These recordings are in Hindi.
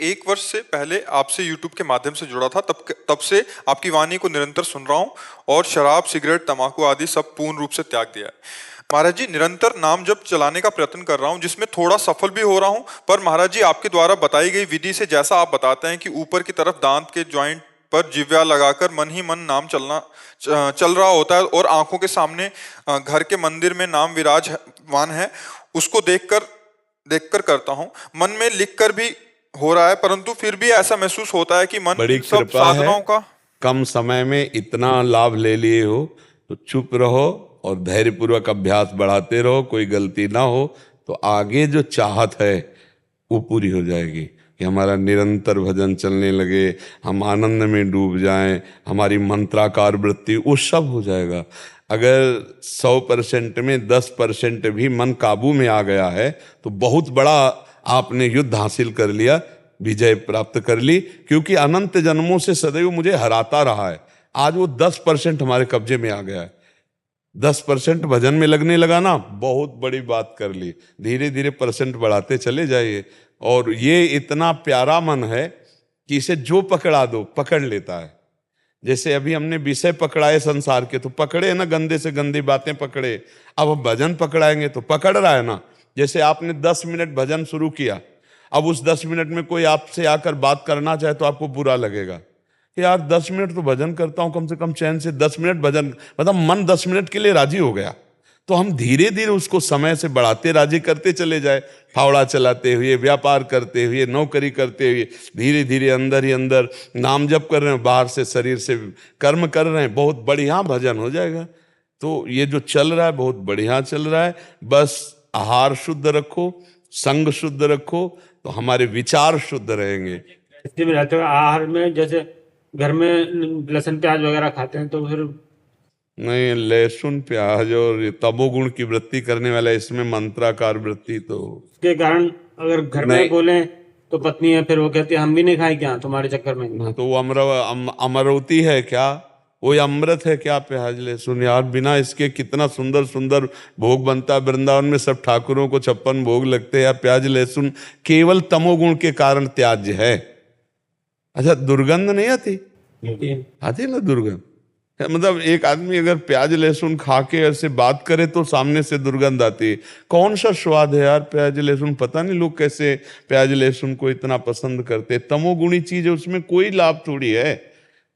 1 वर्ष से पहले आपसे यूट्यूब के माध्यम से जुड़ा था। तब से आपकी वाणी को निरंतर सुन रहा हूँ और शराब, सिगरेट, तंबाकू आदि सब पूर्ण रूप से त्याग दिया है। महाराज जी, निरंतर नाम जप चलाने का प्रयत्न कर रहा हूँ, जिसमें थोड़ा सफल भी हो रहा हूँ। पर महाराज जी, आपके द्वारा बताई गई विधि से जैसा आप बताते हैं कि ऊपर की तरफ दांत के जॉइंट पर जिव्या लगाकर मन ही मन नाम चल रहा होता है और आंखों के सामने घर के मंदिर में नाम विराजमान है, उसको देखकर करता हूँ। मन में लिखकर भी हो रहा है, परंतु फिर भी ऐसा महसूस होता है कि मन बड़ी इन सब कृपा है। साधनों का कम समय में इतना लाभ ले लिए हो तो चुप रहो और धैर्यपूर्वक अभ्यास बढ़ाते रहो। कोई गलती ना हो तो आगे जो चाहत है वो पूरी हो जाएगी कि हमारा निरंतर भजन चलने लगे, हम आनंद में डूब जाएं, हमारी मंत्राकार वृत्ति, वो सब हो जाएगा। अगर 100% में 10% भी मन काबू में आ गया है तो बहुत बड़ा आपने युद्ध हासिल कर लिया, विजय प्राप्त कर ली। क्योंकि अनंत जन्मों से सदैव मुझे हराता रहा है, आज वो 10% हमारे कब्जे में आ गया है। 10% भजन में लगने लगा ना, बहुत बड़ी बात कर ली। धीरे धीरे परसेंट बढ़ाते चले जाइए। और ये इतना प्यारा मन है कि इसे जो पकड़ा दो पकड़ लेता है। जैसे अभी हमने विषय पकड़ाए संसार के, तो पकड़े ना, गंदे से गंदी बातें पकड़े। अब हम भजन पकड़ाएंगे तो पकड़ रहा है ना। जैसे आपने 10 मिनट भजन शुरू किया, अब उस 10 मिनट में कोई आपसे आकर बात करना चाहे तो आपको बुरा लगेगा कि यार 10 मिनट तो भजन करता हूं, कम से कम चैन से 10 मिनट भजन, मतलब मन 10 मिनट के लिए राजी हो गया। तो हम धीरे धीरे उसको समय से बढ़ाते राजी करते चले जाए। फावड़ा चलाते हुए, व्यापार करते हुए, नौकरी करते हुए, धीरे धीरे अंदर ही अंदर नाम जप कर रहे हैं, बाहर से शरीर से कर्म कर रहे हैं, बहुत बढ़िया भजन हो जाएगा। तो ये जो चल रहा है बहुत बढ़िया चल रहा है। बस आहार शुद्ध रखो, संग शुद्ध रखो, तो हमारे विचार शुद्ध रहेंगे। इसलिए भी रहते हो आहार में, जैसे घर में लहसुन प्याज वगैरह खाते हैं तो फिर नहीं, लहसुन प्याज और तमोगुण की वृत्ति करने वाला, इसमें मंत्राकार वृत्ति तो उसके कारण अगर घर में नहीं। बोले तो पत्नी है, फिर वो कहती है हम भी नहीं खाए क्या तुम्हारे चक्कर में। तो वो अमरवती है क्या, वो अमृत है क्या प्याज लहसुन? यार बिना इसके कितना सुंदर सुंदर भोग बनता है। वृंदावन में सब ठाकुरों को 56 भोग लगते हैं। यार प्याज लहसुन केवल तमोगुण के कारण त्याज्य है। अच्छा, दुर्गंध नहीं आती? आती ना दुर्गंध। मतलब एक आदमी अगर प्याज लहसुन खा के ऐसे बात करे तो सामने से दुर्गंध आती है। कौन सा स्वाद है यार प्याज लहसुन? पता नहीं लोग कैसे प्याज लहसुन को इतना पसंद करते। तमोगुणी चीज है, उसमें कोई लाभ थोड़ी है,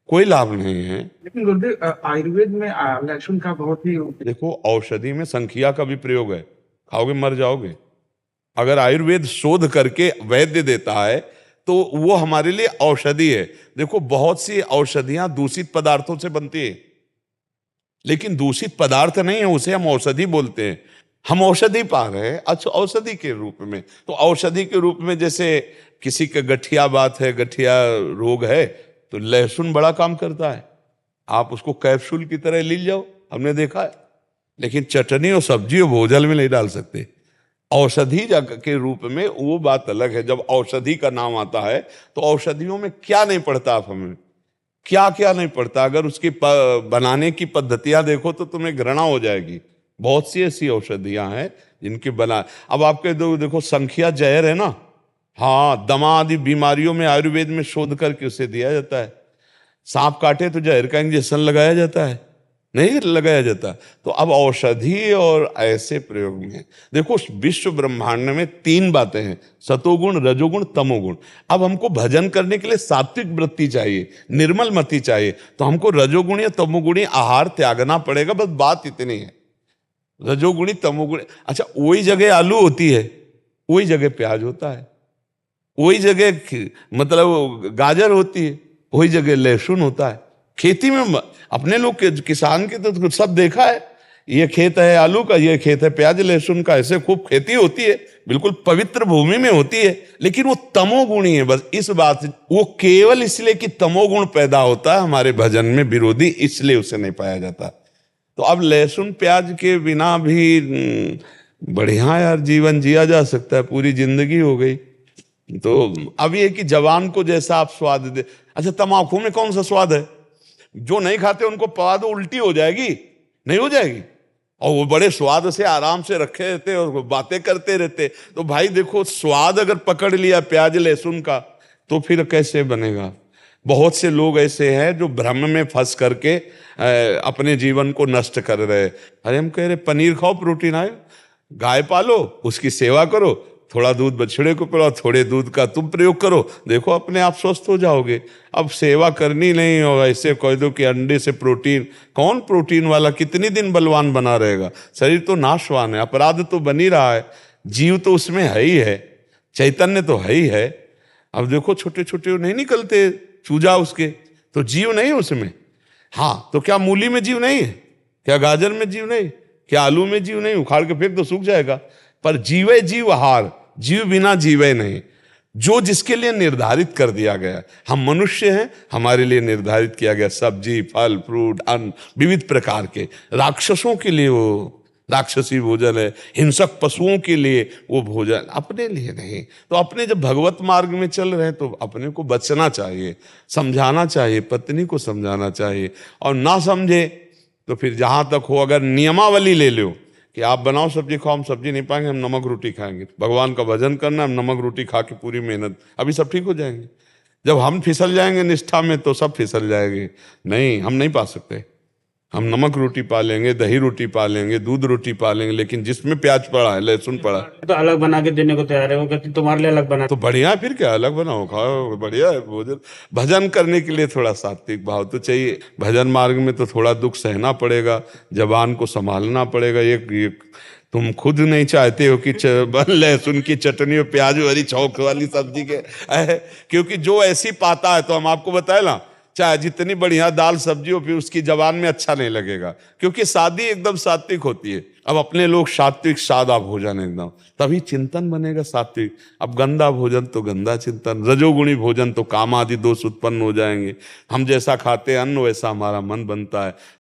कोई लाभ नहीं है। लेकिन गुरुदेव आयुर्वेद में लहसुन का बहुत ही देखो, औषधि में संखिया का भी प्रयोग है, खाओगे मर जाओगे। अगर आयुर्वेद शोध करके वैद्य देता है तो वो हमारे लिए औषधि है। देखो, बहुत सी औषधियां दूषित पदार्थों से बनती है, लेकिन दूषित पदार्थ नहीं है, उसे हम औषधि बोलते हैं। हम औषधि पा रहे हैं, अच्छा औषधि के रूप में। तो औषधि के रूप में जैसे किसी का गठिया बात है, गठिया रोग है, तो लहसुन बड़ा काम करता है। आप उसको कैप्सूल की तरह ले जाओ, हमने देखा है। लेकिन चटनी और सब्जी और भोजन में नहीं डाल सकते। औषधि के रूप में वो बात अलग है। जब औषधि का नाम आता है तो औषधियों में क्या नहीं पड़ता, आप हमें क्या क्या नहीं पड़ता। अगर उसकी बनाने की पद्धतियां देखो तो तुम्हें घृणा हो जाएगी। बहुत सी ऐसी औषधियां हैं जिनकी बना, अब आपके देखो संखिया जहर है ना, हाँ, दमा आदि बीमारियों में आयुर्वेद में शोध करके उसे दिया जाता है। सांप काटे तो जहर का इंजेक्शन लगाया जाता है, नहीं लगाया जाता। तो अब औषधि और ऐसे प्रयोग में देखो, विश्व ब्रह्मांड में 3 बातें हैं, सतोगुण, रजोगुण, तमोगुण। अब हमको भजन करने के लिए सात्विक वृत्ति चाहिए, निर्मल मति चाहिए, तो हमको रजोगुणी या तमोगुणी आहार त्यागना पड़ेगा। बस बात इतनी है, रजोगुणी तमोगुणी। अच्छा, वही जगह आलू होती है, वही जगह प्याज होता है, वही जगह मतलब गाजर होती है, वही जगह लहसुन होता है। खेती में अपने लोग किसान के तो सब देखा है, ये खेत है आलू का, ये खेत है प्याज लहसुन का, ऐसे खूब खेती होती है, बिल्कुल पवित्र भूमि में होती है। लेकिन वो तमोगुणी है, बस इस बात, वो केवल इसलिए कि तमोगुण पैदा होता है हमारे भजन में विरोधी, इसलिए उसे नहीं पाया जाता। तो अब लहसुन प्याज के बिना भी बढ़िया यार जीवन जिया जा सकता है, पूरी जिंदगी हो गई। तो अब ये कि जवान को जैसा आप स्वाद दे। अच्छा, तम्बाकू में कौन सा स्वाद है? जो नहीं खाते उनको पवा दो, उल्टी हो जाएगी, नहीं हो जाएगी? और वो बड़े स्वाद से आराम से रखे रहते और बातें करते रहते। तो भाई देखो, स्वाद अगर पकड़ लिया प्याज लहसुन का, तो फिर कैसे बनेगा? बहुत से लोग ऐसे हैं जो भ्रम में फंस करके अपने जीवन को नष्ट कर रहे हैं। अरे हम कह रहे पनीर खाओ, प्रोटीन आए, गाय पालो, उसकी सेवा करो, थोड़ा दूध बछड़े को पिलाओ, थोड़े दूध का तुम प्रयोग करो, देखो अपने आप स्वस्थ हो जाओगे। अब सेवा करनी नहीं हो, ऐसे कह दो कि अंडे से प्रोटीन, कौन प्रोटीन वाला कितनी दिन बलवान बना रहेगा? शरीर तो नाशवान है, अपराध तो बन ही रहा है, जीव तो उसमें है ही है, चैतन्य तो है ही है। अब देखो छोटे छोटे नहीं निकलते चूजा उसके, तो जीव नहीं उसमें। हाँ, तो क्या मूली में जीव नहीं है? क्या गाजर में जीव नहीं? क्या आलू में जीव नहीं? उखाड़ के फेंक तो सूख जाएगा। पर जीवे जीव हार, जीव बिना जीवे नहीं, जो जिसके लिए निर्धारित कर दिया गया। हम मनुष्य हैं, हमारे लिए निर्धारित किया गया सब्जी, फल, फ्रूट, अन्न विविध प्रकार के। राक्षसों के लिए वो राक्षसी भोजन है, हिंसक पशुओं के लिए वो भोजन, अपने लिए नहीं। तो अपने जब भगवत मार्ग में चल रहे हैं तो अपने को बचना चाहिए, समझाना चाहिए, पत्नी को समझाना चाहिए। और ना समझे तो फिर जहां तक हो, अगर नियमावली ले लो कि आप बनाओ सब्जी खाओ, हम सब्जी नहीं पाएंगे, हम नमक रोटी खाएंगे, भगवान का भजन करना, हम नमक रोटी खा के पूरी मेहनत, अभी सब ठीक हो जाएंगे। जब हम फिसल जाएंगे निष्ठा में तो सब फिसल जाएंगे। नहीं, हम नहीं पा सकते। हम नमक रोटी पा लेंगे, दही रोटी पा लेंगे, दूध रोटी पा लेंगे, लेकिन जिसमें प्याज पड़ा है, लहसुन पड़ा है, तो अलग बना के देने को तैयार है, वो कहते तुम्हारे लिए अलग बना। तो बढ़िया है, फिर क्या, अलग बनाओ खाओ, बढ़िया है भोजन। भजन करने के लिए थोड़ा सात्विक भाव तो चाहिए। भजन मार्ग में तो थोड़ा दुख सहना पड़ेगा, जबान को संभालना पड़ेगा। एक तुम खुद नहीं चाहते हो कि लहसुन की चटनी और प्याज वाली चौक वाली सब्जी के क्योंकि जो ऐसी पाता है, तो हम आपको बताए ना, चाहे जितनी बढ़िया दाल सब्जी हो, फिर उसकी जबान में अच्छा नहीं लगेगा, क्योंकि सादी एकदम सात्विक होती है। अब अपने लोग सात्विक सादा भोजन एकदम, तभी चिंतन बनेगा सात्विक। अब गंदा भोजन तो गंदा चिंतन, रजोगुणी भोजन तो काम आदि दोष उत्पन्न हो जाएंगे। हम जैसा खाते अन्न वैसा हमारा मन बनता है।